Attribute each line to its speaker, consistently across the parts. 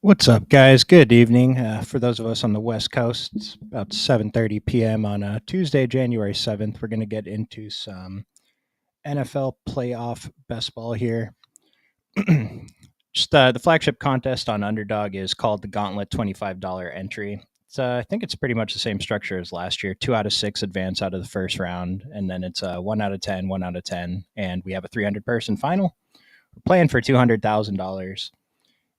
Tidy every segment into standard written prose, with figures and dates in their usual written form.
Speaker 1: What's up, guys? Good evening. For those of us on the West Coast, it's about 7:30 p.m. on Tuesday, January 7th. We're going to get into some NFL playoff best ball here. Just the flagship contest on Underdog is called the Gauntlet $25 entry. I think it's pretty much the same structure as last year. 2 out of 6 advance out of the first round, and then it's 1 out of 10, 1 out of 10, and we have a 300-person final. We're playing for $200,000.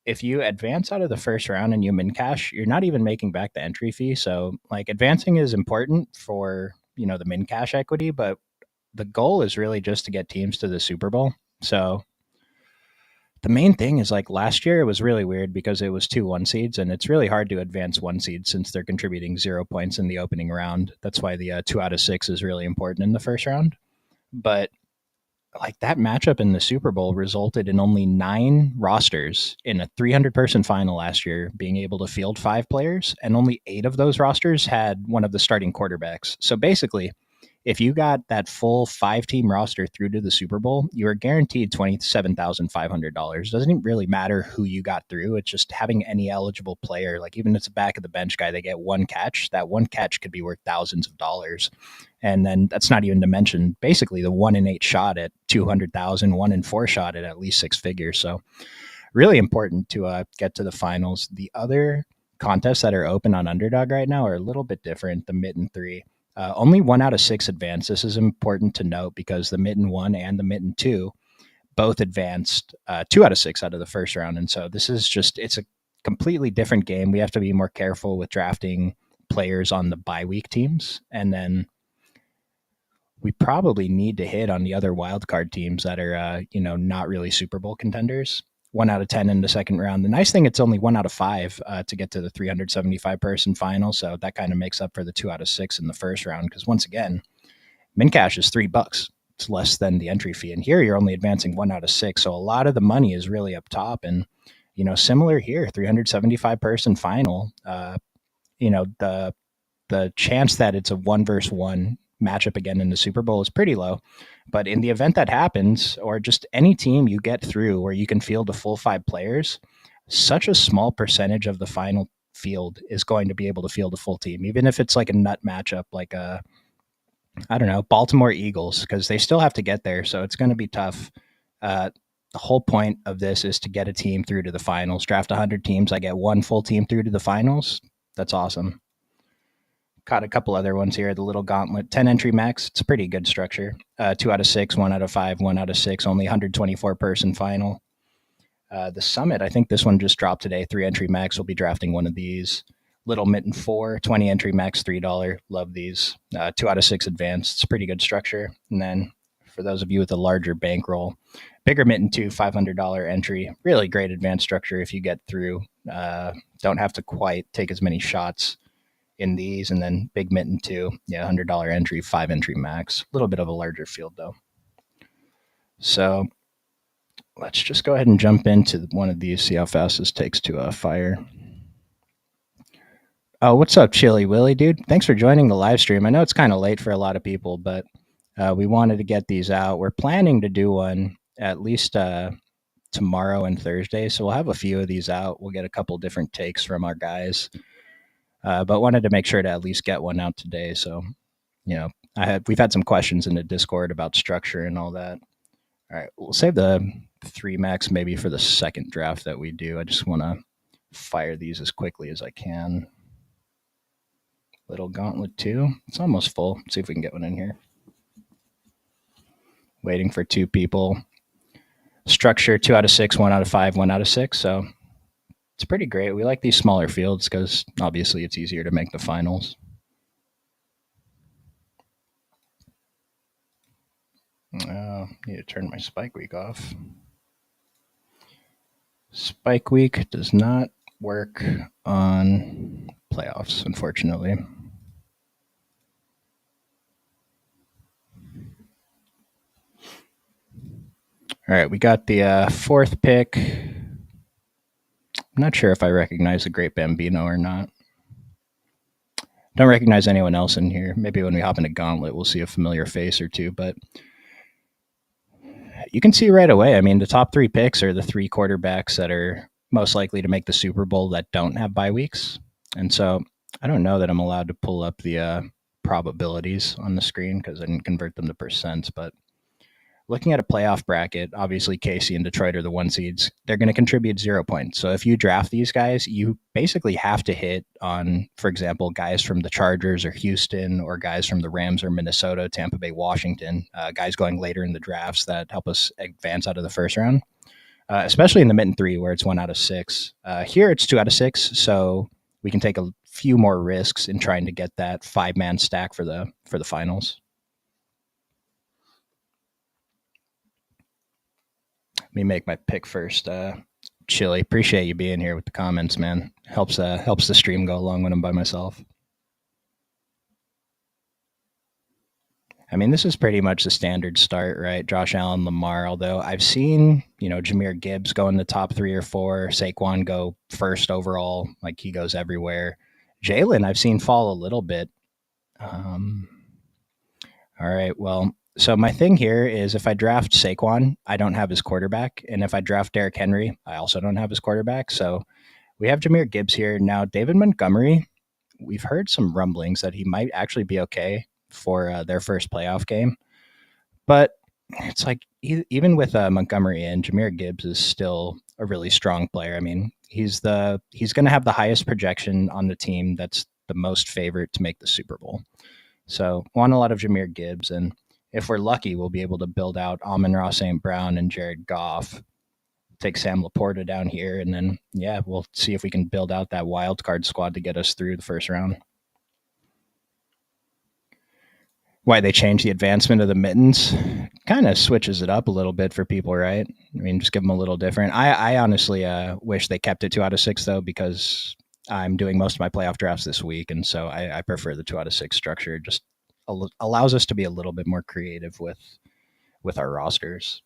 Speaker 1: If you advance out of the first round and you min cash, you're not even making back the entry fee. So like advancing is important for, the min cash equity, but the goal is really just to get teams to the Super Bowl. So the main thing is like last year it was really weird because it was 2 1 seeds and it's really hard to advance 1 seed since they're contributing 0 points in the opening round. That's why the 2 out of 6 is really important in the first round. But like that matchup in the Super Bowl resulted in only 9 rosters in a 300-person final last year being able to field 5 players, and only 8 of those rosters had one of the starting quarterbacks. So basically, if you got that full 5-team roster through to the Super Bowl, you are guaranteed $27,500. Doesn't really matter who you got through. It's just having any eligible player, like even if it's a back of the bench guy, they get one catch. That one catch could be worth thousands of dollars. And then that's not even to mention basically the 1 in 8 shot at 200,000, 1 in 4 shot at least 6 figures. So really important to get to the finals. The other contests that are open on Underdog right now are a little bit different. The Mitten 3. Only 1 out of 6 advanced. This is important to note because the Mitten 1 and the Mitten 2 both advanced 2 out of 6 out of the first round. And so this is it's a completely different game. We have to be more careful with drafting players on the bye week teams. And then we probably need to hit on the other wildcard teams that are, not really Super Bowl contenders. 1 out of 10 in the second round. The nice thing, it's only 1 out of 5 to get to the 375-person final. So that kind of makes up for the 2 out of 6 in the first round. Because once again, min cash is $3. It's less than the entry fee. And here you're only advancing 1 out of 6. So a lot of the money is really up top. And, similar here, 375-person final, the chance that it's a 1 versus 1 matchup again in the Super Bowl is pretty low. But in the event that happens, or just any team you get through where you can field a full 5 players, such a small percentage of the final field is going to be able to field a full team, even if it's like a nut matchup, like I don't know, Baltimore Eagles, because they still have to get there. So it's going to be tough. The whole point of this is to get a team through to the finals. Draft 100 teams. I get 1 full team through to the finals. That's awesome. Caught a couple other ones here. The little Gauntlet, 10 entry max. It's a pretty good structure. 2 out of 6, 1 out of 5, 1 out of 6, only 124-person final. The Summit, I think this one just dropped today. 3 entry max. We'll be drafting one of these. Little Mitten 4, 20 entry max, $3. Love these. 2 out of 6 advanced. It's a pretty good structure. And then for those of you with a larger bankroll, bigger Mitten 2, $500 entry. Really great advanced structure if you get through. Don't have to quite take as many shots in these. And then big Mitten 2, $100 entry, 5 entry max. A little bit of a larger field though. So let's just go ahead and jump into one of these, see how fast this takes to fire. Oh, what's up, Chili Willy, dude? Thanks for joining the live stream. I know it's kind of late for a lot of people, but we wanted to get these out. We're planning to do one at least tomorrow and Thursday, so we'll have a few of these out. We'll get a couple different takes from our guys, but wanted to make sure to at least get one out today. So, we've had some questions in the Discord about structure and all that. All right, we'll save the 3 max maybe for the second draft that we do. I just want to fire these as quickly as I can. Little Gauntlet 2. It's almost full. Let's see if we can get one in here. Waiting for 2 people. Structure 2 out of 6, 1 out of 5, 1 out of 6. So it's pretty great. We like these smaller fields because obviously it's easier to make the finals. Need to turn my spike week off. Spike week does not work on playoffs, unfortunately. All right, we got the 4th pick. I'm not sure if I recognize the Great Bambino or not. Don't recognize anyone else in here. Maybe when we hop into Gauntlet, we'll see a familiar face or 2, but you can see right away. I mean, the top 3 picks are the 3 quarterbacks that are most likely to make the Super Bowl that don't have bye weeks. And so I don't know that I'm allowed to pull up the probabilities on the screen because I didn't convert them to percents. But looking at a playoff bracket, obviously Casey and Detroit are the one seeds. They're going to contribute 0 points. So if you draft these guys, you basically have to hit on, for example, guys from the Chargers or Houston, or guys from the Rams or Minnesota, Tampa Bay, Washington, guys going later in the drafts that help us advance out of the first round. Especially in the mitten three where it's 1 out of 6. Here it's 2 out of 6, so we can take a few more risks in trying to get that 5-man stack for the finals. Let me make my pick first. Chili, appreciate you being here with the comments, man. Helps the stream go along when I'm by myself. I mean, this is pretty much the standard start, right? Josh Allen, Lamar, although I've seen, Jahmyr Gibbs go in the top 3 or 4, Saquon go first overall, like he goes everywhere. Jalen, I've seen fall a little bit. All right, well, so my thing here is if I draft Saquon, I don't have his quarterback. And if I draft Derrick Henry, I also don't have his quarterback. So we have Jahmyr Gibbs here. Now, David Montgomery, we've heard some rumblings that he might actually be okay for their first playoff game. But it's like, even with Montgomery in, Jahmyr Gibbs is still a really strong player. I mean, he's going to have the highest projection on the team that's the most favorite to make the Super Bowl. So want a lot of Jahmyr Gibbs. And if we're lucky, we'll be able to build out Amon-Ra St. Brown and Jared Goff, take Sam Laporta down here, and then, we'll see if we can build out that wild card squad to get us through the first round. Why they changed the advancement of the mittens kind of switches it up a little bit for people, right? I mean, just give them a little different. I honestly wish they kept it 2 out of 6 though, because I'm doing most of my playoff drafts this week, and so I prefer the 2 out of 6 structure. It just allows us to be a little bit more creative with our rosters.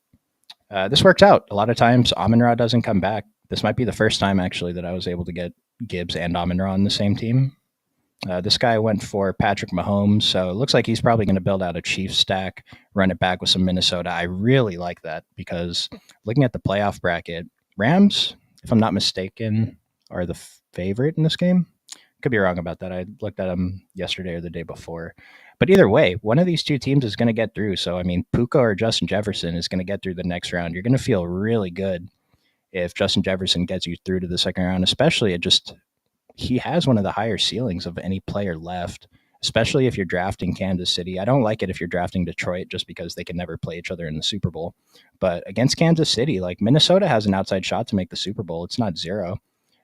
Speaker 1: This worked out. A lot of times Amon-Ra doesn't come back. This might be the first time actually that I was able to get Gibbs and Amon-Ra on the same team. This guy went for Patrick Mahomes, so it looks like he's probably going to build out a Chiefs stack, run it back with some Minnesota. I really like that because looking at the playoff bracket, Rams, if I'm not mistaken, are the favorite in this game. Could be wrong about that. I looked at them yesterday or the day before. But either way, one of these two teams is going to get through. So, I mean, Puka or Justin Jefferson is going to get through the next round. You're going to feel really good if Justin Jefferson gets you through to the second round, especially he has one of the higher ceilings of any player left, especially if you're drafting Kansas City. I don't like it if you're drafting Detroit just because they can never play each other in the Super Bowl. But against Kansas City, like Minnesota has an outside shot to make the Super Bowl. It's not 0.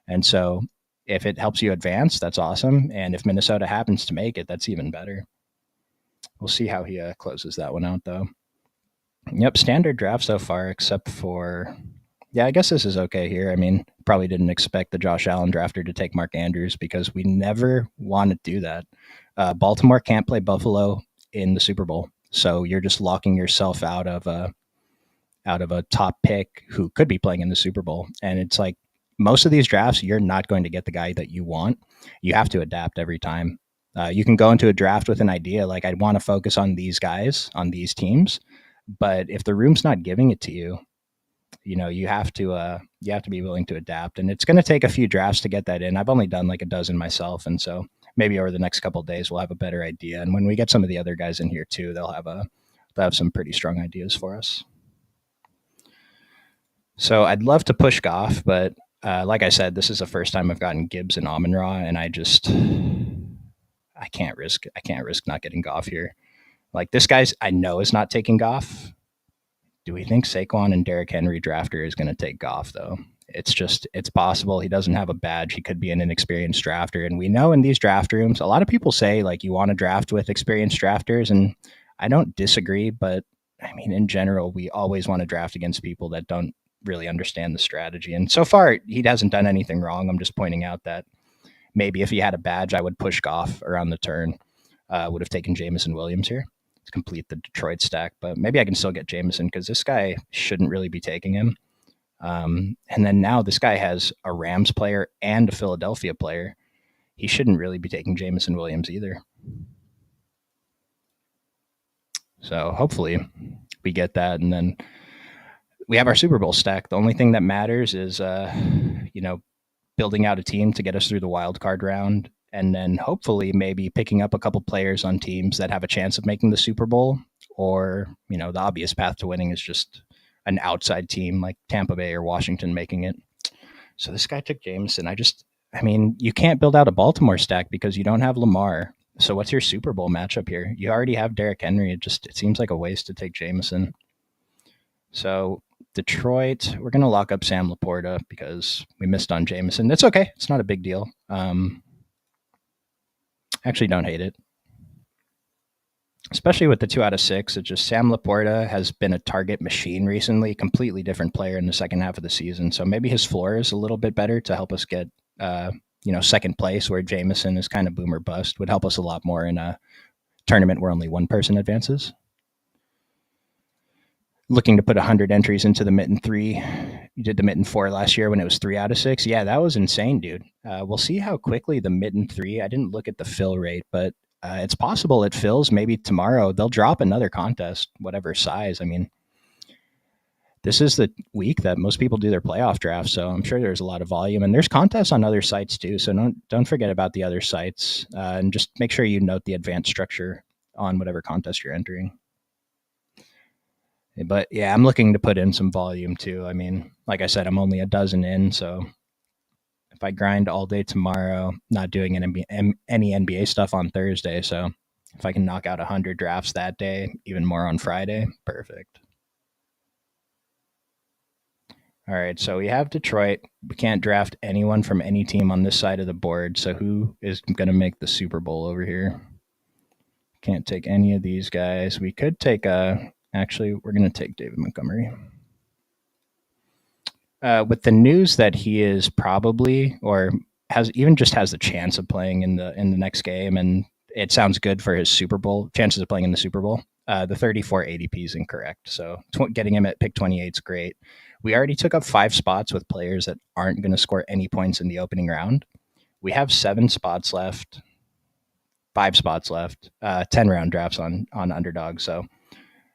Speaker 1: And so if it helps you advance, that's awesome. And if Minnesota happens to make it, that's even better. We'll see how he closes that one out, though. Yep, standard draft so far, except for... Yeah, I guess this is okay here. I mean, probably didn't expect the Josh Allen drafter to take Mark Andrews because we never want to do that. Baltimore can't play Buffalo in the Super Bowl, so you're just locking yourself out of a top pick who could be playing in the Super Bowl. And it's like most of these drafts, you're not going to get the guy that you want. You have to adapt every time. You can go into a draft with an idea like, I'd want to focus on these guys, on these teams, but if the room's not giving it to you, you have to be willing to adapt, and it's going to take a few drafts to get that in. I've only done like a dozen myself, and so maybe over the next couple of days we'll have a better idea. And when we get some of the other guys in here too, they'll have some pretty strong ideas for us. So I'd love to push Goff, but like I said, this is the first time I've gotten Gibbs and Amon-Ra, and I can't risk not getting Goff here. Like this guy's, I know is not taking Goff. Do we think Saquon and Derrick Henry drafter is going to take Goff, though? It's possible. He doesn't have a badge. He could be an inexperienced drafter. And we know in these draft rooms, a lot of people say, like, you want to draft with experienced drafters. And I don't disagree. But, I mean, in general, we always want to draft against people that don't really understand the strategy. And so far, he hasn't done anything wrong. I'm just pointing out that maybe if he had a badge, I would push Goff around the turn. Would have taken Jameson Williams here to complete the Detroit stack, but maybe I can still get Jameson because this guy shouldn't really be taking him. And then now this guy has a Rams player and a Philadelphia player. He shouldn't really be taking Jameson Williams either. So hopefully we get that, and then we have our Super Bowl stack. The only thing that matters is, building out a team to get us through the wild card round, and then hopefully maybe picking up a couple players on teams that have a chance of making the Super Bowl. Or, the obvious path to winning is just an outside team like Tampa Bay or Washington making it. So this guy took Jameson. You can't build out a Baltimore stack because you don't have Lamar. So what's your Super Bowl matchup here? You already have Derrick Henry. It seems like a waste to take Jameson. So Detroit, we're going to lock up Sam Laporta because we missed on Jameson. It's okay. It's not a big deal. Actually, don't hate it. Especially with the 2 out of 6. It's just Sam Laporta has been a target machine recently, completely different player in the second half of the season. So maybe his floor is a little bit better to help us get, second place, where Jameson is kind of boom or bust. Would help us a lot more in a tournament where only one person advances. Looking to put 100 entries into the Mitten 3. You did the Mitten 4 last year when it was 3 out of 6. Yeah, that was insane, dude. We'll see how quickly the Mitten 3, I didn't look at the fill rate, but it's possible it fills maybe tomorrow. They'll drop another contest, whatever size. This is the week that most people do their playoff draft, so I'm sure there's a lot of volume. And there's contests on other sites too, so don't forget about the other sites. And just make sure you note the advanced structure on whatever contest you're entering. But yeah, I'm looking to put in some volume too. Like I said, I'm only a dozen in, so if I grind all day tomorrow, not doing any NBA stuff on Thursday, so if I can knock out 100 drafts that day, even more on Friday, perfect. All right, so we have Detroit. We can't draft anyone from any team on this side of the board, so who is going to make the Super Bowl over here? Can't take any of these guys. We could take actually, we're going to take David Montgomery. With the news that he is probably, or has the chance of playing in the next game, and it sounds good for his Super Bowl chances of playing in the Super Bowl. The 34 ADP is incorrect, so getting him at pick 28 is great. We already took up 5 spots with players that aren't going to score any points in the opening round. We have 7 spots left, 5 spots left, 10 round drafts on Underdog. So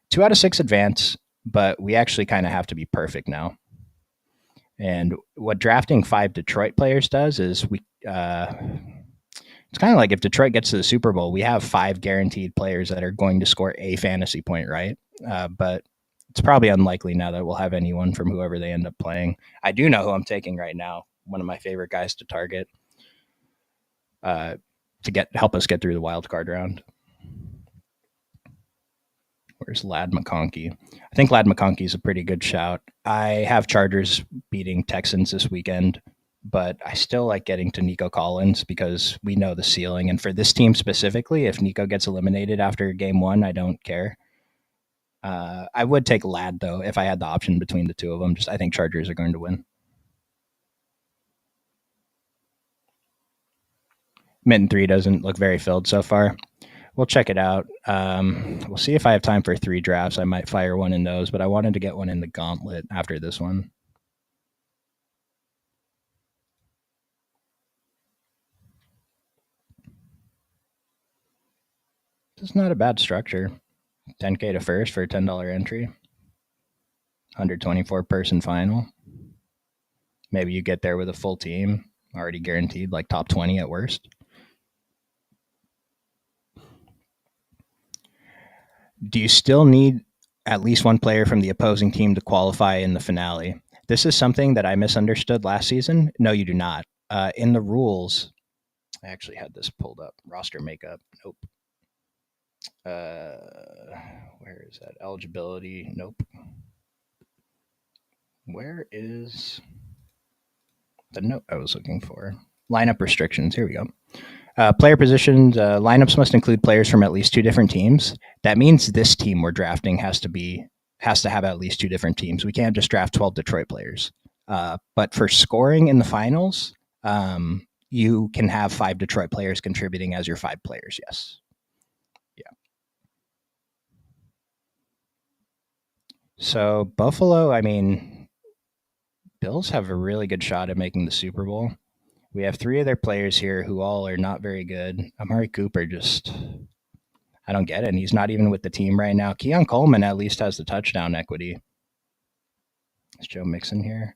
Speaker 1: 2 out of 6 advance, but we actually kind of have to be perfect now. And what drafting 5 Detroit players does is it's kind of like if Detroit gets to the Super Bowl, we have 5 guaranteed players that are going to score a fantasy point, right? But it's probably unlikely now that we'll have anyone from whoever they end up playing. I do know who I'm taking right now, one of my favorite guys to target to help us get through the wild card round. Where's Ladd McConkey? I think Ladd McConkey is a pretty good shout. I have Chargers beating Texans this weekend, but I still like getting to Nico Collins because we know the ceiling. And for this team specifically, if Nico gets eliminated after game 1, I don't care. I would take Ladd, though, if I had the option between the two of them. I think Chargers are going to win. Mitten 3 doesn't look very filled so far. We'll check it out. We'll see if I have time for 3 drafts. I might fire one in those, but I wanted to get one in the Gauntlet after this one. It's not a bad structure. 10K to first for a $10 entry. 124 person final. Maybe you get there with a full team, already guaranteed, like top 20 at worst. Do you still need at least one player from the opposing team to qualify in the finale? This is something that I misunderstood last season. No, you do not. In the rules, I actually had this pulled up. Roster makeup. Nope. Where is that? Eligibility. Nope. Where is the note I was looking for? Lineup restrictions. Here we go. Player positions. Lineups must include players from at least 2 different teams. That means this team we're drafting has to have at least 2 different teams. We can't just draft 12 Detroit players. But for scoring in the finals, you can have 5 Detroit players contributing as your 5 players. Yes. Yeah. So Buffalo, Bills have a really good shot at making the Super Bowl. We have 3 of their players here who all are not very good. Amari Cooper I don't get it. And he's not even with the team right now. Keon Coleman at least has the touchdown equity. Is Joe Mixon here?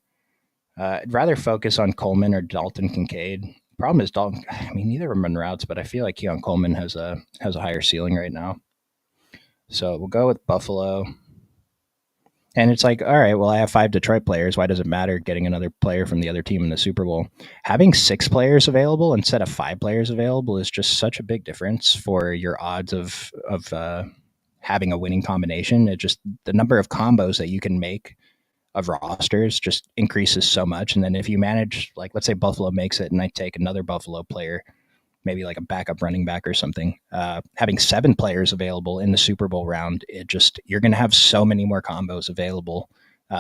Speaker 1: I'd rather focus on Coleman or Dalton Kincaid. Problem is Dalton. I mean, neither of them run routes, but I feel like Keon Coleman has a higher ceiling right now. So we'll go with Buffalo. And it's like, all right, well, I have 5 Detroit players. Why does it matter getting another player from the other team in the Super Bowl? Having 6 players available instead of 5 players available is just such a big difference for your odds of having a winning combination. It just the number of combos that you can make of rosters just increases so much. And then if you manage, like, let's say Buffalo makes it, and I take another Buffalo player, maybe like a backup running back or something. Having 7 players available in the Super Bowl round, it just you're going to have so many more combos available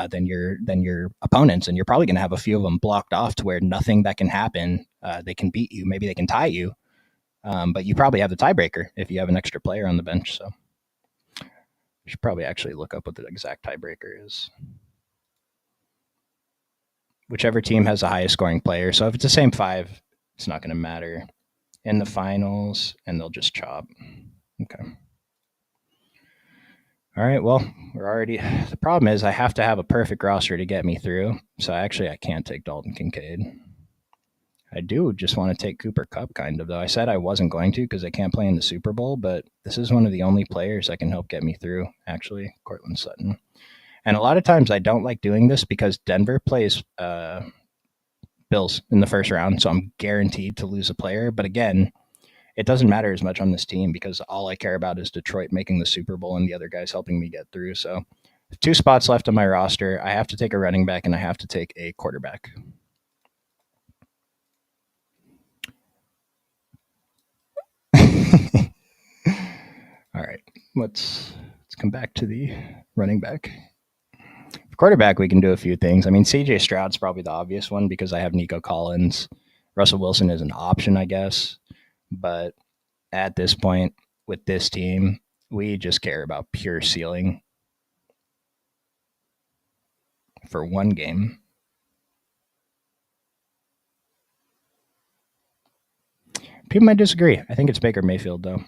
Speaker 1: than your opponents, and you're probably going to have a few of them blocked off to where nothing that can happen. They can beat you, maybe they can tie you, but you probably have the tiebreaker if you have an extra player on the bench. So you should probably actually look up what the exact tiebreaker is. Whichever team has the highest scoring player. So if it's the same 5, it's not going to matter in the finals, and they'll just chop. Okay. All right. Well, we're already. The problem is I have to have a perfect roster to get me through. So actually, I can't take Dalton Kincaid. I do just want to take Cooper Kupp, kind of, though. I said I wasn't going to because I can't play in the Super Bowl, but this is one of the only players that can help get me through, actually, Cortland Sutton. And a lot of times I don't like doing this because Denver plays Bills in the first round, so I'm guaranteed to lose a player. But again, it doesn't matter as much on this team because all I care about is Detroit making the Super Bowl and the other guys helping me get through. So, 2 spots left on my roster. I have to take a running back and I have to take a quarterback. All right, let's come back to the running back. For quarterback, we can do a few things. I mean, CJ Stroud's probably the obvious one because I have Nico Collins. Russell Wilson is an option, I guess, but at this point with this team, we just care about pure ceiling for one game. People might disagree. I think it's Baker Mayfield, though.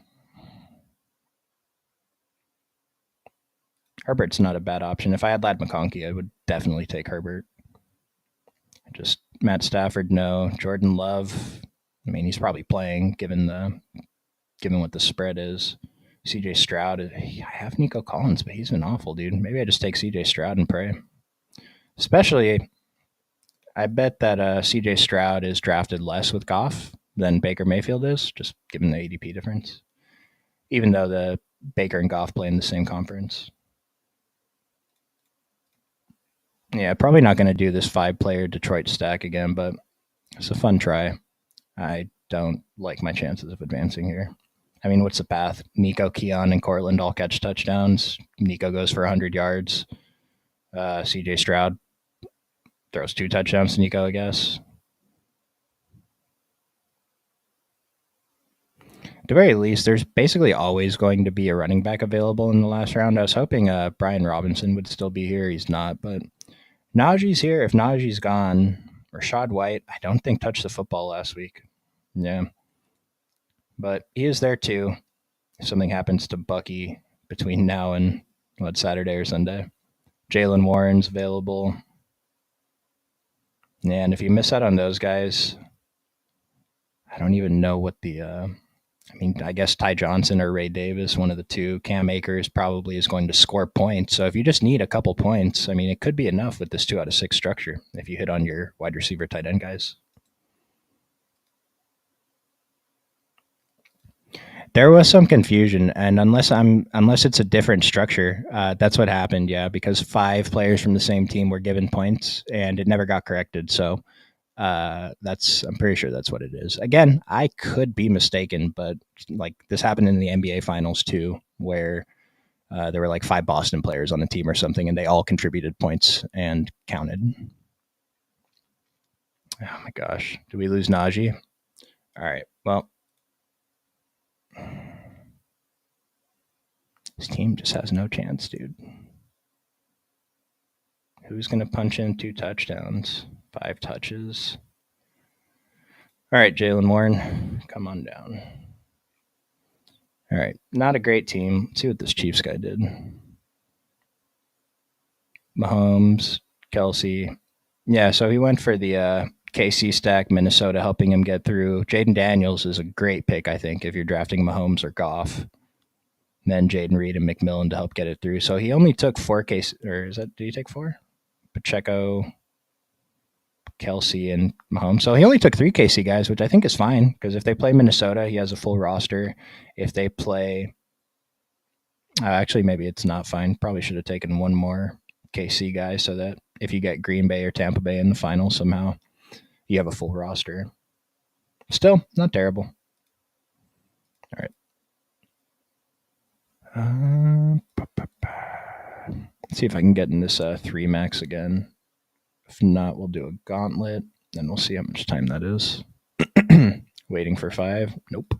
Speaker 1: Herbert's not a bad option. If I had Lad McConkey, I would definitely take Herbert. Just Matt Stafford, no. Jordan Love, I mean, he's probably playing given what the spread is. CJ Stroud, I have Nico Collins, but he's been awful, dude. Maybe I just take CJ Stroud and pray. Especially, I bet that CJ Stroud is drafted less with Goff than Baker Mayfield is, just given the ADP difference. Even though the Baker and Goff play in the same conference. Yeah, probably not going to do this 5-player Detroit stack again, but it's a fun try. I don't like my chances of advancing here. I mean, what's the path? Nico, Keon, and Cortland all catch touchdowns. Nico goes for 100 yards. CJ Stroud throws 2 touchdowns to Nico, I guess. At the very least, there's basically always going to be a running back available in the last round. I was hoping Brian Robinson would still be here. He's not, but Najee's here. If Najee's gone, Rashad White, I don't think touched the football last week. Yeah. But he is there too. If something happens to Bucky between now and Saturday or Sunday. Jalen Warren's available. And if you miss out on those guys, I don't even know what the I guess Ty Johnson or Ray Davis, one of the two. Cam Akers probably is going to score points. So if you just need a couple points, I mean, it could be enough with this 2 out of 6 structure if you hit on your wide receiver tight end guys. There was some confusion, and unless it's a different structure, that's what happened. Yeah, because 5 players from the same team were given points, and it never got corrected. So I'm pretty sure that's what it is. Again, I could be mistaken, but like this happened in the NBA Finals too, where there were like 5 Boston players on the team or something, and they all contributed points and counted. Oh my gosh, did we lose Najee? All right, well, this team just has no chance, dude. Who's going to punch in 2 touchdowns, 5 touches? All right, Jalen Warren, come on down. All right, not a great team. Let's see what this Chiefs guy did. Mahomes, Kelsey, Yeah, so he went for the KC stack, Minnesota, helping him get through. Jaden Daniels is a great pick, I think, if you're drafting Mahomes or Goff. Then Jaden Reed and McMillan to help get it through. So he only took four case, or is that? Did he take four? Pacheco, Kelsey, and Mahomes. So he only took three KC guys, which I think is fine because if they play Minnesota, he has a full roster. If they play, actually, maybe it's not fine. Probably should have taken one more KC guy so that if you get Green Bay or Tampa Bay in the final somehow, you have a full roster. Still, not terrible. All right. Let's see if I can get in this 3 max again. If not, we'll do a gauntlet, and we'll see how much time that is. Waiting for 5. Nope.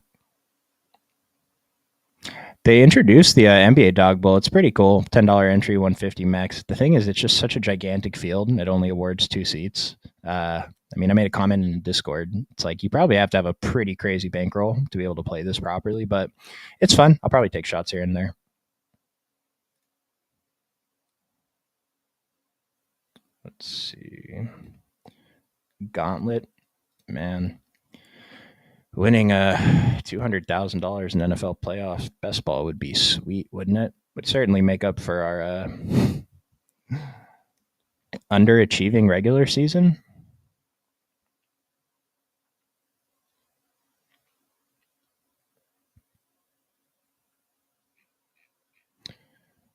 Speaker 1: They introduced the NBA Dog Bowl. It's pretty cool. $10 entry, 150 max. The thing is, it's just such a gigantic field, and it only awards 2 seats. I made a comment in Discord. It's like you probably have to have a pretty crazy bankroll to be able to play this properly, but it's fun. I'll probably take shots here and there. Let's see. Gauntlet, man. Winning $200,000 in NFL playoff best ball would be sweet, wouldn't it? Would certainly make up for our underachieving regular season.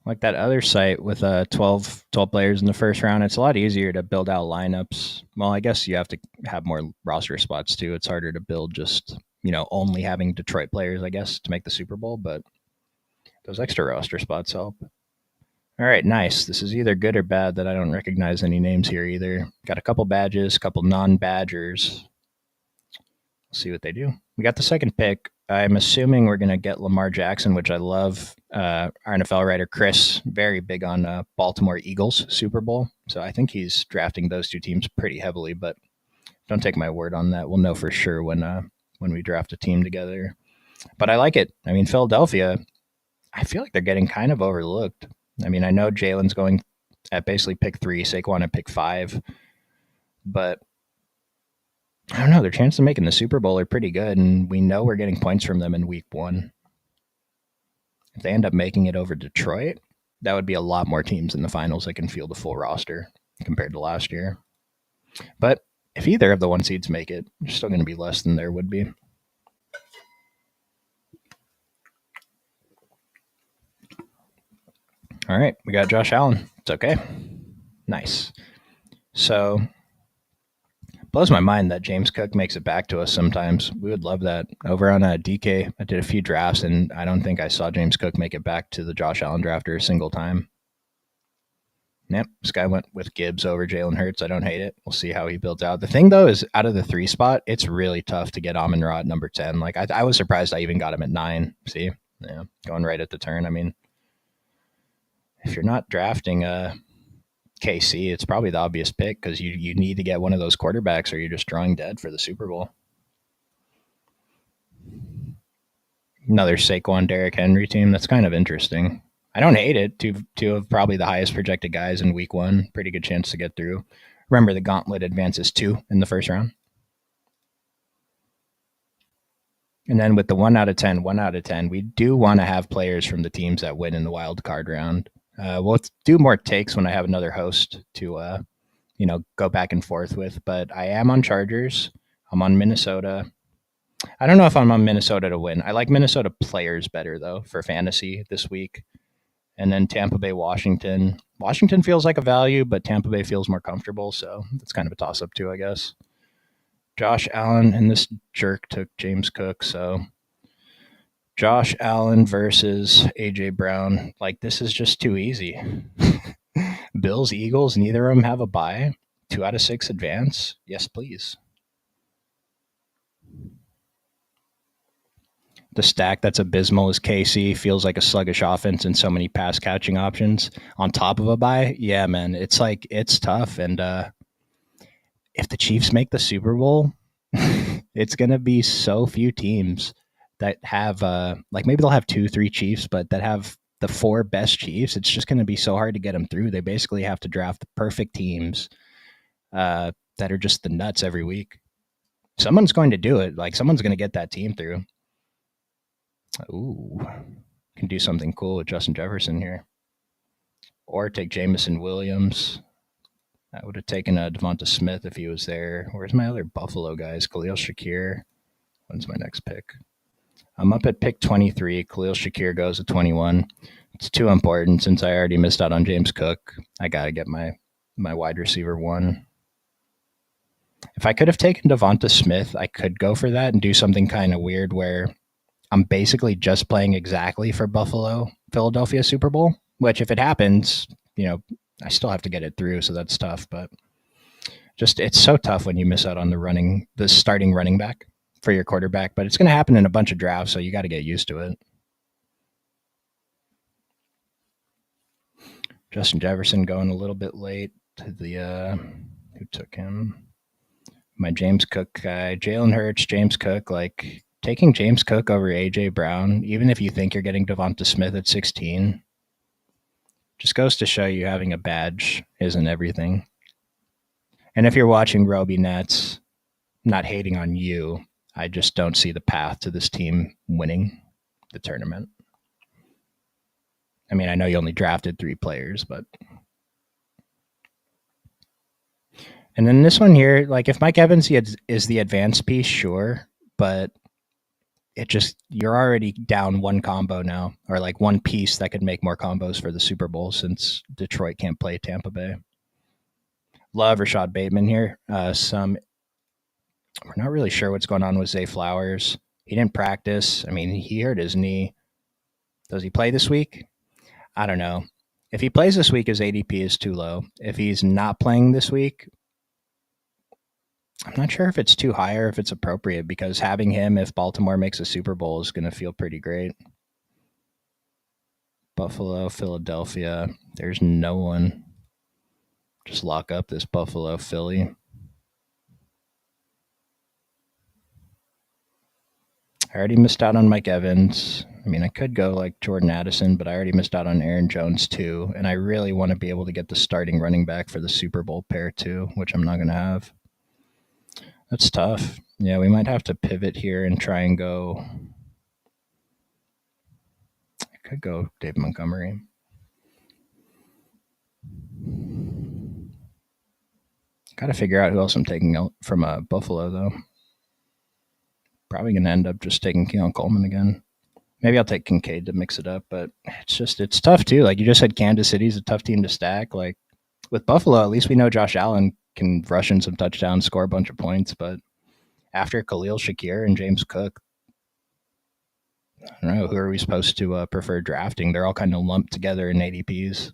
Speaker 1: Like that other site with 12 players in the first round, it's a lot easier to build out lineups. Well, I guess you have to have more roster spots too. It's harder to build just, only having Detroit players, I guess, to make the Super Bowl, but those extra roster spots help. All right, nice. This is either good or bad that I don't recognize any names here either. Got a couple badges, a couple non-badgers. We'll see what they do. We got the second pick. I'm assuming we're going to get Lamar Jackson, which I love. Our NFL writer, Chris, very big on Baltimore Eagles Super Bowl. So I think he's drafting those two teams pretty heavily, but don't take my word on that. We'll know for sure when we draft a team together. But I like it. I mean, Philadelphia, I feel like they're getting kind of overlooked. I mean, I know Jalen's going at basically pick 3, Saquon at pick 5, but I don't know. Their chances of making the Super Bowl are pretty good, and we know we're getting points from them in week 1. If they end up making it over Detroit, that would be a lot more teams in the finals that can field a full roster compared to last year. But if either of the 1 seeds make it, it's still going to be less than there would be. All right, we got Josh Allen. It's okay. Nice. So, blows my mind that James Cook makes it back to us sometimes. We would love that. Over on DK, I did a few drafts, and I don't think I saw James Cook make it back to the Josh Allen drafter a single time. Yep, this guy went with Gibbs over Jalen Hurts. I don't hate it. We'll see how he builds out. The thing, though, is out of the 3 spot, it's really tough to get Amon-Ra at number 10. Like, I was surprised I even got him at 9. See? Yeah, going right at the turn. I mean, if you're not drafting KC, it's probably the obvious pick because you need to get one of those quarterbacks or you're just drawing dead for the Super Bowl. Another Saquon, Derrick Henry team. That's kind of interesting. I don't hate it. Two of probably the highest projected guys in week 1. Pretty good chance to get through. Remember, the Gauntlet advances 2 in the first round. And then with the 1 out of 10, we do want to have players from the teams that win in the wild card round. We'll do more takes when I have another host to, go back and forth with. But I am on Chargers. I'm on Minnesota. I don't know if I'm on Minnesota to win. I like Minnesota players better, though, for fantasy this week. And then Tampa Bay, Washington. Washington feels like a value, but Tampa Bay feels more comfortable. So that's kind of a toss-up, too, I guess. Josh Allen, and this jerk took James Cook, so Josh Allen versus A.J. Brown. Like, this is just too easy. Bills, Eagles, neither of them have a bye. 2 out of 6 advance. Yes, please. The stack that's abysmal is KC. Feels like a sluggish offense and so many pass catching options on top of a bye. Yeah, man, it's like it's tough. And if the Chiefs make the Super Bowl, it's gonna be so few teams that have maybe they'll have 2-3 Chiefs, but that have the 4 best Chiefs. It's just gonna be so hard to get them through. They basically have to draft the perfect teams that are just the nuts every week. Someone's going to do it. Like someone's going to get that team through. Ooh, can do something cool with Justin Jefferson here, or take Jamison Williams. I would have taken Devonta Smith if he was there. Where's my other Buffalo guys? Khalil Shakir. When's my next pick? I'm up at pick 23. Khalil Shakir goes at 21. It's too important since I already missed out on James Cook. I got to get my wide receiver one. If I could have taken Devonta Smith, I could go for that and do something kind of weird where I'm basically just playing exactly for Buffalo, Philadelphia Super Bowl, which if it happens, I still have to get it through, so that's tough. But just it's so tough when you miss out on the starting running back for your quarterback. But it's going to happen in a bunch of drafts, so you got to get used to it. Justin Jefferson going a little bit late to the who took him? My James Cook guy, Jalen Hurts, James Cook. Like taking James Cook over AJ Brown, even if you think you're getting Devonta Smith at 16. Just goes to show you having a badge isn't everything. And if you're watching Roby Nets, not hating on you, I just don't see the path to this team winning the tournament. I mean, I know you only drafted 3 players, but... And then this one here, like if Mike Evans is the advanced piece, sure, but you're already down one combo now, or like one piece that could make more combos for the Super Bowl since Detroit can't play Tampa Bay. Love Rashad Bateman here. We're not really sure what's going on with Zay Flowers. He didn't practice. I mean, he hurt his knee. Does he play this week? I don't know. If he plays this week, his ADP is too low. If he's not playing this week, I'm not sure if it's too high or if it's appropriate because having him, if Baltimore makes a Super Bowl, is going to feel pretty great. Buffalo, Philadelphia. There's no one. Just lock up this Buffalo Philly. I already missed out on Mike Evans. I mean, I could go like Jordan Addison, but I already missed out on Aaron Jones too. And I really want to be able to get the starting running back for the Super Bowl pair too, which I'm not going to have. That's tough. Yeah, we might have to pivot here and try and go. I could go Dave Montgomery. Got to figure out who else I'm taking out from Buffalo, though. Probably going to end up just taking Keon Coleman again. Maybe I'll take Kincaid to mix it up, but it's tough, too. Like, you just said Kansas City's a tough team to stack. Like, with Buffalo, at least we know Josh Allen can rush in some touchdowns, score a bunch of points, but after Khalil Shakir and James Cook, I don't know, who are we supposed to prefer drafting? They're all kind of lumped together in ADPs.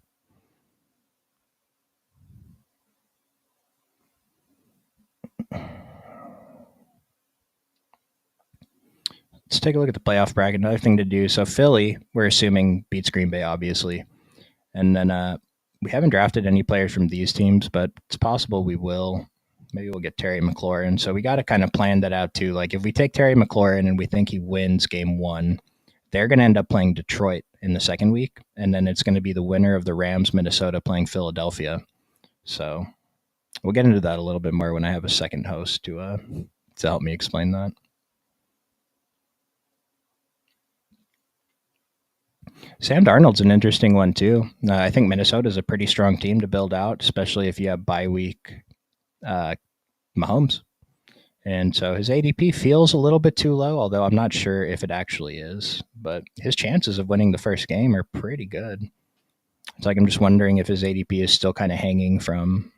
Speaker 1: Let's take a look at the playoff bracket. Another thing to do. So Philly, we're assuming beats Green Bay, obviously. And then we haven't drafted any players from these teams, but it's possible we will. Maybe we'll get Terry McLaurin. So we got to kind of plan that out too. Like if we take Terry McLaurin and we think he wins game 1, they're going to end up playing Detroit in the second week. And then it's going to be the winner of the Rams, Minnesota playing Philadelphia. So we'll get into that a little bit more when I have a second host to help me explain that. Sam Darnold's an interesting one too. I think Minnesota's a pretty strong team to build out, especially if you have bye week Mahomes. And so his ADP feels a little bit too low, although I'm not sure if it actually is. But his chances of winning the first game are pretty good. It's like I'm just wondering if his ADP is still kind of hanging from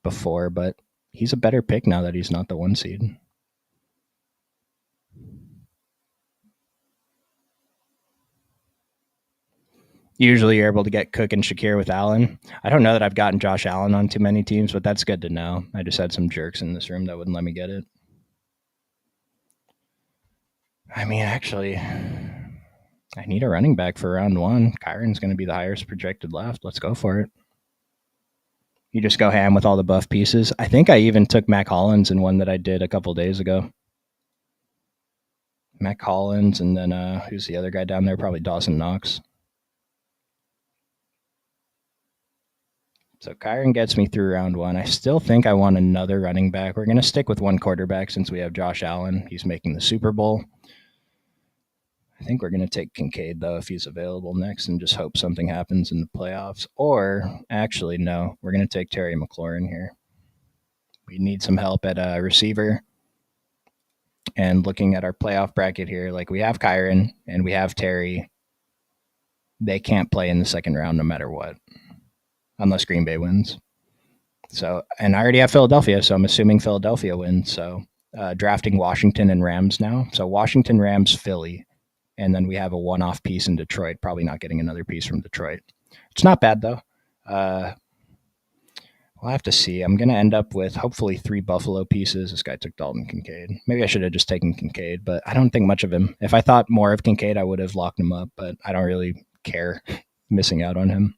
Speaker 1: before, but he's a better pick now that he's not the 1 seed. Usually you're able to get Cook and Shakir with Allen. I don't know that I've gotten Josh Allen on too many teams, but that's good to know. I just had some jerks in this room that wouldn't let me get it. I mean, actually, I need a running back for round 1. Kyron's going to be the highest projected left. Let's go for it. You just go ham with all the buff pieces. I think I even took Mac Hollins in one that I did a couple days ago. Mac Hollins, and then who's the other guy down there? Probably Dawson Knox. So Kyron gets me through round one. I still think I want another running back. We're going to stick with one quarterback since we have Josh Allen. He's making the Super Bowl. I think we're going to take Kincaid, though, if he's available next and just hope something happens in the playoffs. Or, actually, no, we're going to take Terry McLaurin here. We need some help at a receiver. And looking at our playoff bracket here, like we have Kyron and we have Terry. They can't play in the second round no matter what, unless Green Bay wins. So, and I already have Philadelphia, so I'm assuming Philadelphia wins. So, drafting Washington and Rams now. So, Washington, Rams, Philly. And then we have a one-off piece in Detroit, probably not getting another piece from Detroit. It's not bad, though. We'll have to see. I'm going to end up with hopefully 3 Buffalo pieces. This guy took Dalton Kincaid. Maybe I should have just taken Kincaid, but I don't think much of him. If I thought more of Kincaid, I would have locked him up, but I don't really care missing out on him.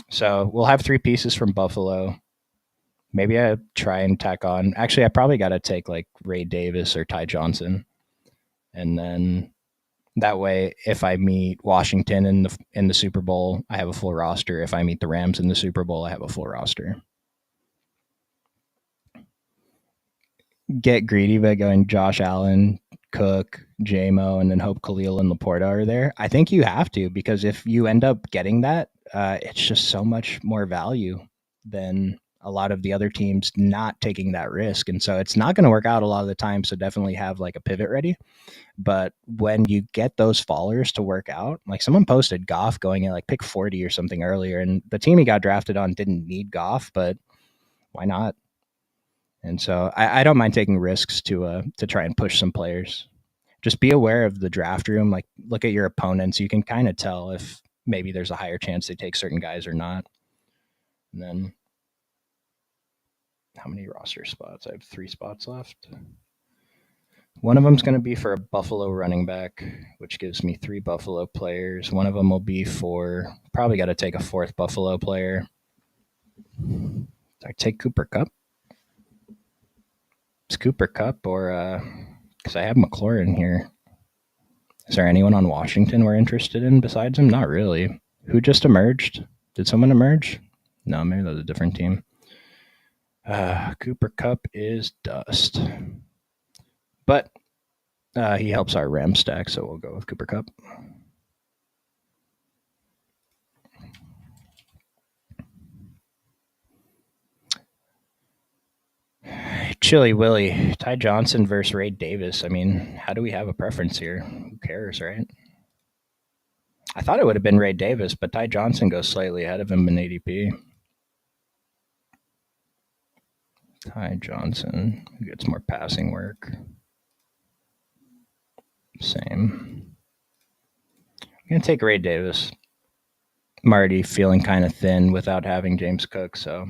Speaker 1: So we'll have 3 pieces from Buffalo. Maybe I try and tack on. Actually, I probably got to take like Ray Davis or Ty Johnson. And then that way, if I meet Washington in the Super Bowl, I have a full roster. If I meet the Rams in the Super Bowl, I have a full roster. Get greedy by going Josh Allen, Cook, J-Mo, and then hope Khalil and Laporta are there. I think you have to, because if you end up getting that, it's just so much more value than a lot of the other teams not taking that risk. And so it's not going to work out a lot of the time. So definitely have like a pivot ready. But when you get those fallers to work out, like someone posted Goff going at like pick 40 or something earlier, and the team he got drafted on didn't need Goff, but why not? And so I don't mind taking risks to try and push some players. Just be aware of the draft room. Like look at your opponents. You can kind of tell if maybe there's a higher chance they take certain guys or not. And then how many roster spots? I have 3 spots left. One of them's going to be for a Buffalo running back, which gives me 3 Buffalo players. One of them will be for, probably got to take a 4th Buffalo player. Do I take Cooper Kupp? It's Cooper Kupp or, because I have McLaurin here. Is there anyone on Washington we're interested in besides him? Not really. Who just emerged? Did someone emerge? No, maybe that was a different team. Cooper Kupp is dust. But he helps our Ram stack, so we'll go with Cooper Kupp. Chili Willy, Ty Johnson versus Ray Davis. I mean, how do we have a preference here? Who cares, right? I thought it would have been Ray Davis, but Ty Johnson goes slightly ahead of him in ADP. Ty Johnson, who gets more passing work. Same. I'm going to take Ray Davis. I'm already feeling kind of thin without having James Cook, so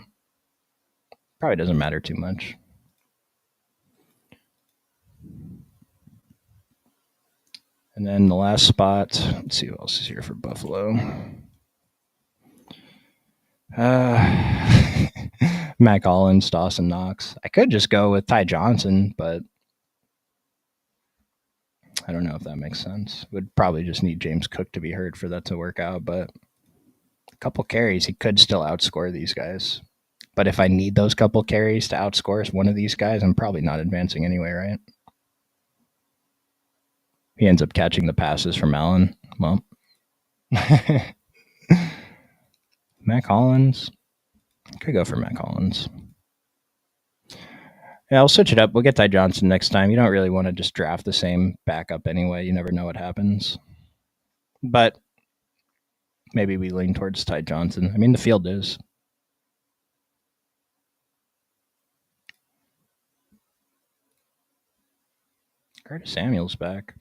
Speaker 1: probably doesn't matter too much. And then the last spot, let's see who else is here for Buffalo. Mac Hollins, Dawson Knox. I could just go with Ty Johnson, but I don't know if that makes sense. Would probably just need James Cook to be hurt for that to work out, but a couple carries, he could still outscore these guys. But if I need those couple carries to outscore one of these guys, I'm probably not advancing anyway, right? He ends up catching the passes from Allen. Well, Mac Hollins. Could go for Mac Hollins. Yeah, I'll switch it up. We'll get Ty Johnson next time. You don't really want to just draft the same backup anyway. You never know what happens. But maybe we lean towards Ty Johnson. I mean, the field is. Curtis Samuel's back.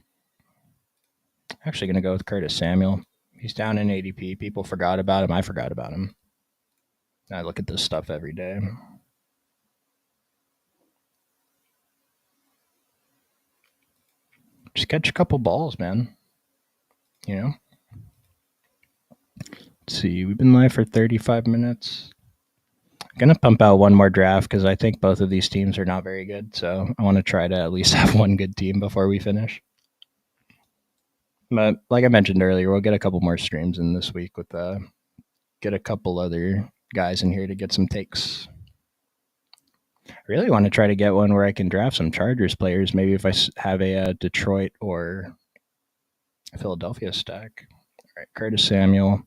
Speaker 1: Actually going to go with Curtis Samuel. He's down in ADP. People forgot about him. I forgot about him. I look at this stuff every day. Just catch a couple balls, man. You know? Let's see. We've been live for 35 minutes. I'm going to pump out one more draft because I think both of these teams are not very good. So I want to try to at least have one good team before we finish. But like I mentioned earlier, we'll get a couple more streams in this week with get a couple other guys in here to get some takes. I really want to try to get one where I can draft some Chargers players. Maybe if I have a Detroit or Philadelphia stack. All right, Curtis Samuel.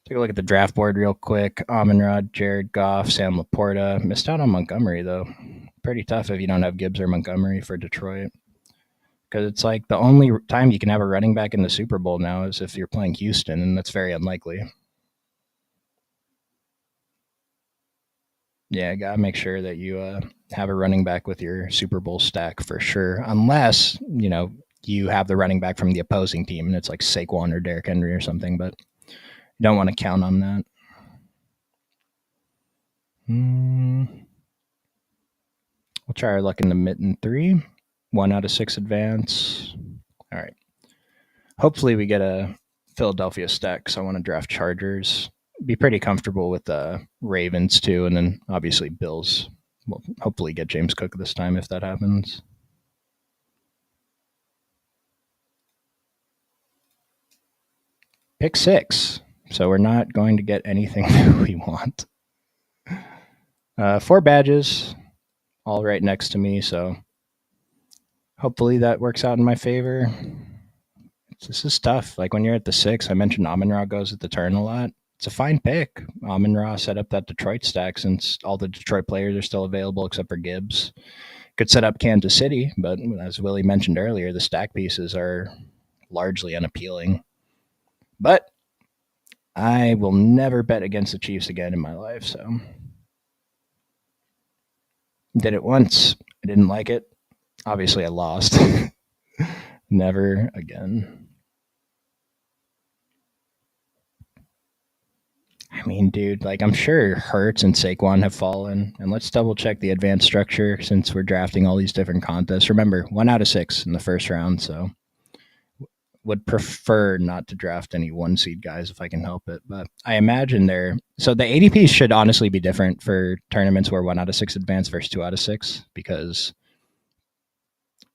Speaker 1: Take a look at the draft board real quick. Amon-Ra, Jared Goff, Sam Laporta. Missed out on Montgomery, though. Pretty tough if you don't have Gibbs or Montgomery for Detroit. Because it's like the only time you can have a running back in the Super Bowl now is if you're playing Houston, and that's very unlikely. Yeah, gotta make sure that you have a running back with your Super Bowl stack for sure. Unless, you have the running back from the opposing team and it's like Saquon or Derrick Henry or something, but you don't want to count on that. We'll try our luck in the mitten 3. 1 out of 6 advance. All right. Hopefully we get a Philadelphia stack, so I want to draft Chargers. Be pretty comfortable with the Ravens too, and then obviously Bills. We'll hopefully get James Cook this time if that happens. Pick 6. So we're not going to get anything that we want. 4 badges, all right next to me, so hopefully that works out in my favor. This is tough. Like when you're at the 6, I mentioned Amon-Ra goes at the turn a lot. It's a fine pick. Amon-Ra set up that Detroit stack since all the Detroit players are still available except for Gibbs. Could set up Kansas City, but as Willie mentioned earlier, the stack pieces are largely unappealing. But I will never bet against the Chiefs again in my life, so did it once. I didn't like it. Obviously, I lost. Never again. I mean, dude, like I'm sure Hurts and Saquon have fallen, and let's double check the advanced structure since we're drafting all these different contests. Remember, 1 out of 6 in the first round, so would prefer not to draft any 1 seed guys if I can help it. But I imagine so the ADPs should honestly be different for tournaments where 1 out of 6 advance versus 2 out of 6, because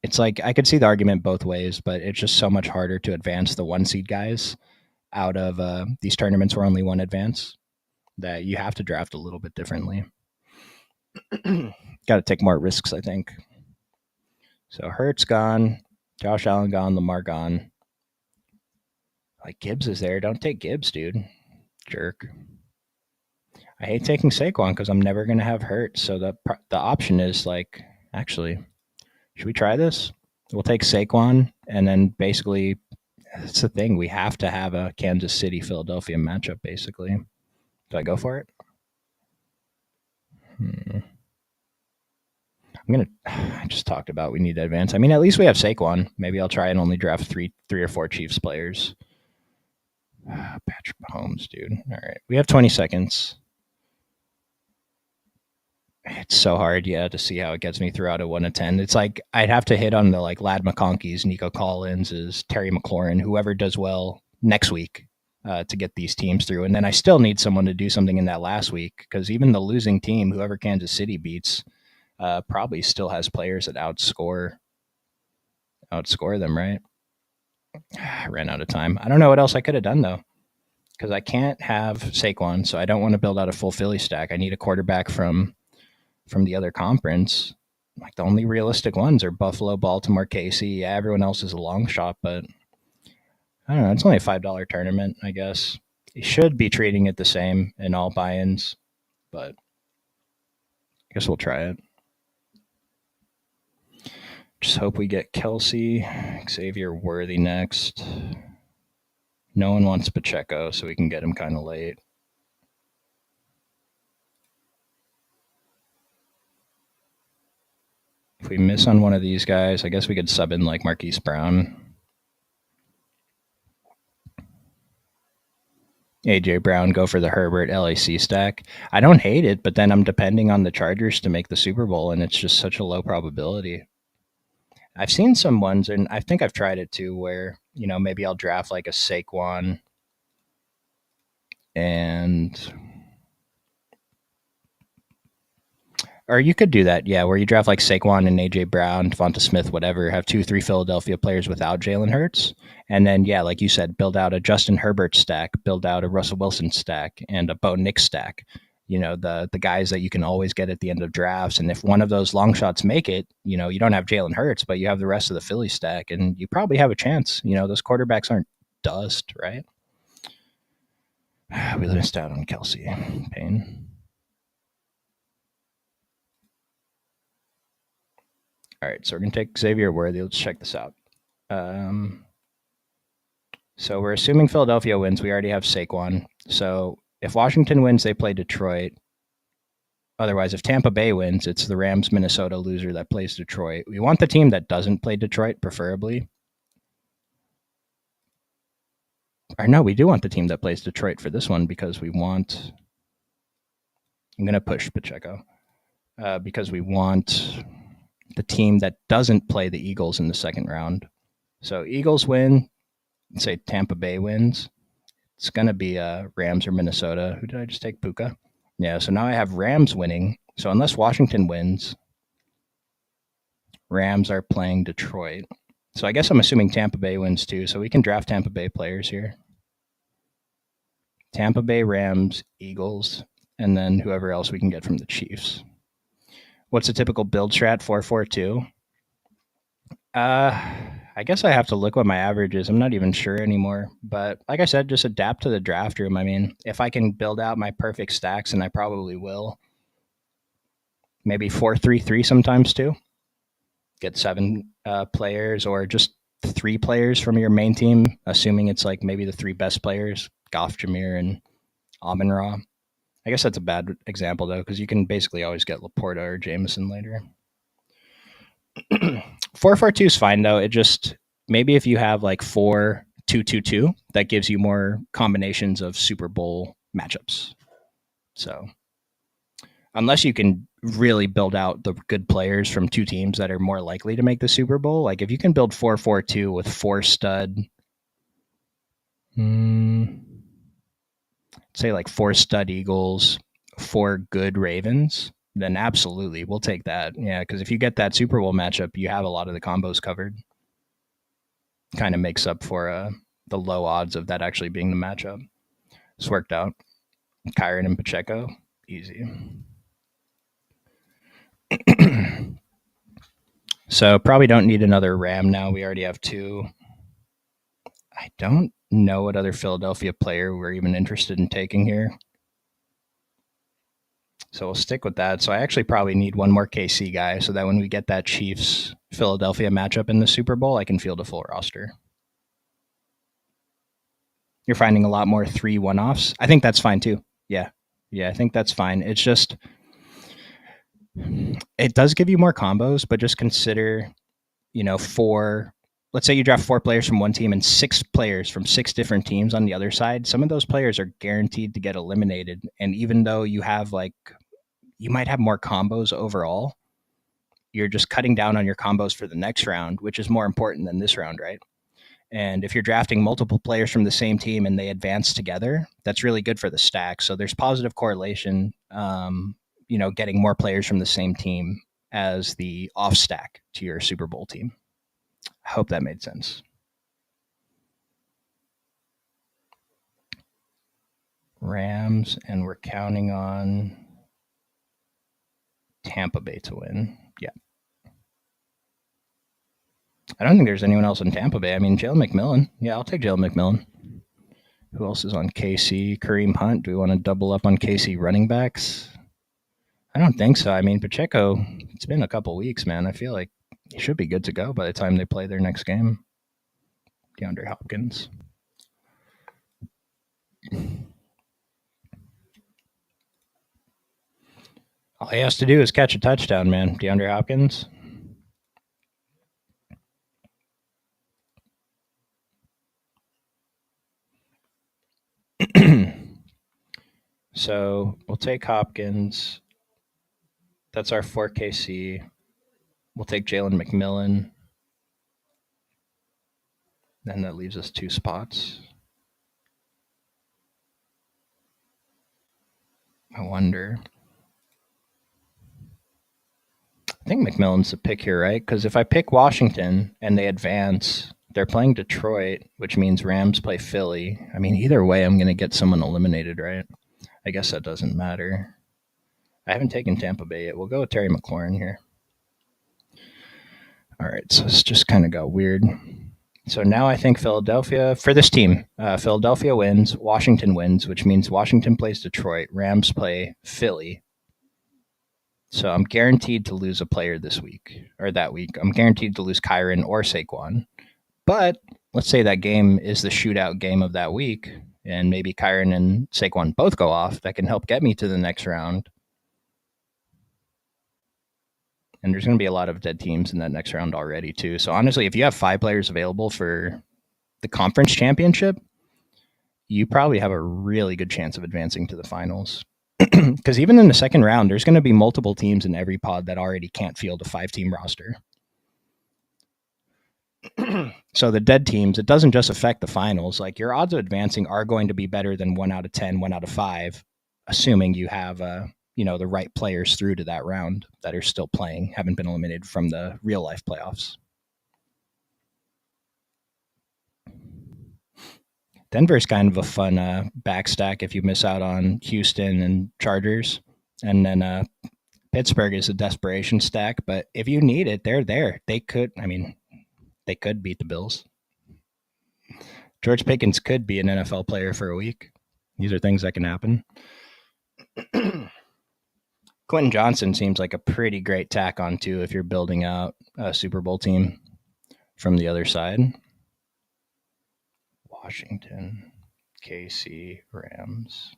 Speaker 1: it's like I could see the argument both ways, but it's just so much harder to advance the 1 seed guys out of these tournaments where only 1 advance that you have to draft a little bit differently. Got to take more risks, I think. So Hurts gone, Josh Allen gone, Lamar gone. Like Gibbs is there. Don't take Gibbs, dude. Jerk. I hate taking Saquon because I'm never going to have Hurts. So the option is like, actually, should we try this? We'll take Saquon, and then basically, that's the thing. We have to have a Kansas City-Philadelphia matchup, basically. Do I go for it? I just talked about we need to advance. I mean, at least we have Saquon. Maybe I'll try and only draft three or four Chiefs players. Patrick Mahomes, dude. All right. We have 20 seconds. It's so hard, to see how it gets me throughout a 1 to 10. It's like I'd have to hit on the Lad McConkey's, Nico Collins's, Terry McLaurin, whoever does well next week to get these teams through. And then I still need someone to do something in that last week, because even the losing team, whoever Kansas City beats, probably still has players that outscore them, right? I ran out of time. I don't know what else I could have done, though, because I can't have Saquon, so I don't want to build out a full Philly stack. I need a quarterback from the other conference. Like the only realistic ones are Buffalo, Baltimore, KC. Yeah, everyone else is a long shot, but I don't know. It's only a $5 tournament, I guess. You should be treating it the same in all buy-ins, but I guess we'll try it. Just hope we get Kelsey, Xavier Worthy next. No one wants Pacheco, so we can get him kind of late. If we miss on one of these guys, I guess we could sub in like Marquise Brown. AJ Brown, go for the Herbert LAC stack. I don't hate it, but then I'm depending on the Chargers to make the Super Bowl, and it's just such a low probability. I've seen some ones, and I think I've tried it too, where, maybe I'll draft like a Saquon and Or you could do that, yeah, where you draft like Saquon and AJ Brown, Devonta Smith, whatever, have 2, 3 Philadelphia players without Jalen Hurts. And then, yeah, like you said, build out a Justin Herbert stack, build out a Russell Wilson stack, and a Bo Nix stack. The guys that you can always get at the end of drafts. And if one of those long shots make it, you don't have Jalen Hurts, but you have the rest of the Philly stack, and you probably have a chance. Those quarterbacks aren't dust, right? We missed out on Kelsey. Pain. All right, so we're going to take Xavier Worthy. Let's check this out. So we're assuming Philadelphia wins. We already have Saquon. So if Washington wins, they play Detroit. Otherwise, if Tampa Bay wins, it's the Rams Minnesota loser that plays Detroit. We want the team that doesn't play Detroit, preferably. Or no, we do want the team that plays Detroit for this one because we want. I'm going to push Pacheco because we want the team that doesn't play the Eagles in the second round. So Eagles win, say Tampa Bay wins. It's going to be Rams or Minnesota. Who did I just take? Puka. Yeah, so now I have Rams winning. So unless Washington wins, Rams are playing Detroit. So I guess I'm assuming Tampa Bay wins too. So we can draft Tampa Bay players here. Tampa Bay, Rams, Eagles, and then whoever else we can get from the Chiefs. What's a typical build strat? 4-4-2. I guess I have to look what my average is. I'm not even sure anymore. But like I said, just adapt to the draft room. I mean, if I can build out my perfect stacks, and I probably will, maybe 4-3-3 sometimes too. Get 7 players or just 3 players from your main team, assuming it's like maybe the 3 best players, Goff, Jameer, and Amon-Ra. I guess that's a bad example, though, because you can basically always get Laporta or Jameson later. 4-4-2 is fine, though. It just, maybe if you have like 4-2-2-2, that gives you more combinations of Super Bowl matchups. So unless you can really build out the good players from 2 teams that are more likely to make the Super Bowl, like if you can build 4-4-2 with 4 stud, say like 4 stud Eagles, 4 good Ravens, then absolutely we'll take that. Yeah, because if you get that Super Bowl matchup, you have a lot of the combos covered. Kind of makes up for the low odds of that actually being the matchup. It's worked out. Kyron and Pacheco, easy. So probably don't need another Ram now. We already have 2. I don't know what other Philadelphia player we're even interested in taking here. So we'll stick with that. So I actually probably need one more KC guy so that when we get that Chiefs Philadelphia matchup in the Super Bowl, I can field a full roster. You're finding a lot more 3 one-offs. I think that's fine too. Yeah, I think that's fine. It's just, it does give you more combos, but just consider, 4. Let's say you draft 4 players from one team and 6 players from 6 different teams on the other side. Some of those players are guaranteed to get eliminated. And even though you have you might have more combos overall, you're just cutting down on your combos for the next round, which is more important than this round, right? And if you're drafting multiple players from the same team and they advance together, that's really good for the stack. So there's positive correlation, getting more players from the same team as the off stack to your Super Bowl team. I hope that made sense. Rams, and we're counting on Tampa Bay to win. Yeah. I don't think there's anyone else in Tampa Bay. I mean, Jalen McMillan. Yeah, I'll take Jalen McMillan. Who else is on KC? Kareem Hunt. Do we want to double up on KC running backs? I don't think so. I mean, Pacheco, it's been a couple weeks, man. I feel like he should be good to go by the time they play their next game. DeAndre Hopkins. All he has to do is catch a touchdown, man. DeAndre Hopkins. So we'll take Hopkins. That's our 4KC. We'll take Jalen McMillan. Then that leaves us 2 spots. I wonder. I think McMillan's the pick here, right? Because if I pick Washington and they advance, they're playing Detroit, which means Rams play Philly. I mean, either way, I'm going to get someone eliminated, right? I guess that doesn't matter. I haven't taken Tampa Bay yet. We'll go with Terry McLaurin here. All right, so it's just kind of got weird. So now I think Philadelphia, for this team, Philadelphia wins, Washington wins, which means Washington plays Detroit, Rams play Philly. So I'm guaranteed to lose a player this week, or that week. I'm guaranteed to lose Kyron or Saquon. But let's say that game is the shootout game of that week, and maybe Kyron and Saquon both go off. That can help get me to the next round. And there's going to be a lot of dead teams in that next round already, too. So honestly, if you have 5 players available for the conference championship, you probably have a really good chance of advancing to the finals. Because even in the second round, there's going to be multiple teams in every pod that already can't field a 5-team roster. So the dead teams, it doesn't just affect the finals. Like, your odds of advancing are going to be better than 1 out of 10, 1 out of 5, assuming you have the right players through to that round that are still playing, haven't been eliminated from the real life playoffs. Denver's kind of a fun backstack if you miss out on Houston and Chargers. And then Pittsburgh is a desperation stack. But if you need it, they're there. They could beat the Bills. George Pickens could be an NFL player for a week. These are things that can happen. Quentin Johnson seems like a pretty great tack on, too, if you're building out a Super Bowl team from the other side. Washington, KC, Rams.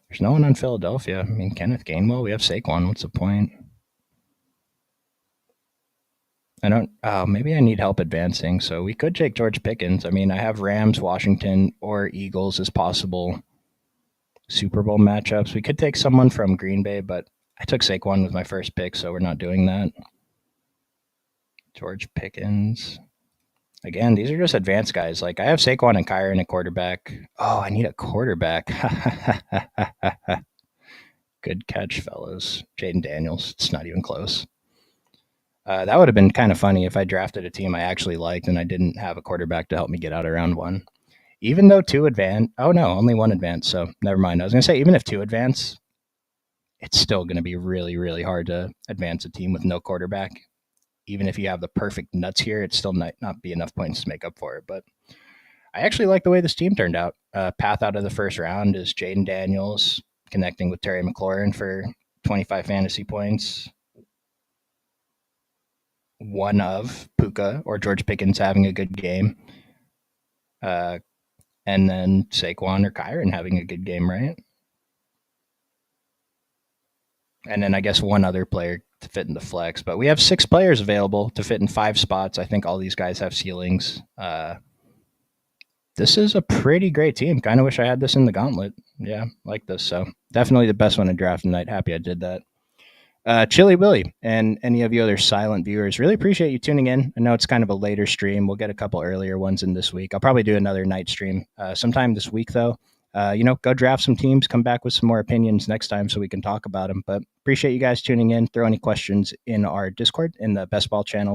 Speaker 1: There's no one on Philadelphia. I mean, Kenneth Gainwell, we have Saquon. What's the point? Maybe I need help advancing. So we could take George Pickens. I mean, I have Rams, Washington, or Eagles as possible Super Bowl matchups. We could take someone from Green Bay, but I took Saquon with my first pick, so we're not doing that. George Pickens. Again, these are just advanced guys. Like, I have Saquon and Kyron at quarterback. Oh, I need a quarterback. Good catch, fellas. Jaden Daniels. It's not even close. That would have been kind of funny if I drafted a team I actually liked and I didn't have a quarterback to help me get out of round 1. Even though 2 advance. Oh, no, only 1 advance, so never mind. I was going to say, even if 2 advance, it's still going to be really, really hard to advance a team with no quarterback. Even if you have the perfect nuts here, it still might not be enough points to make up for it. But I actually like the way this team turned out. Path out of the first round is Jaden Daniels connecting with Terry McLaurin for 25 fantasy points. One of Puka or George Pickens having a good game. And then Saquon or Kyron having a good game, right? And then I guess one other player to fit in the flex. But we have 6 players available to fit in 5 spots. I think all these guys have ceilings. This is a pretty great team. Kind of wish I had this in the Gauntlet. Yeah, like this. So definitely the best one to draft tonight. Happy I did that. Chili Willy and any of you other silent viewers, really appreciate you tuning in. I know it's kind of a later stream. We'll get a couple earlier ones in this week. I'll probably do another night stream sometime this week, though. Go draft some teams, come back with some more opinions next time so we can talk about them. But appreciate you guys tuning in. Throw any questions in our Discord in the Best Ball channel.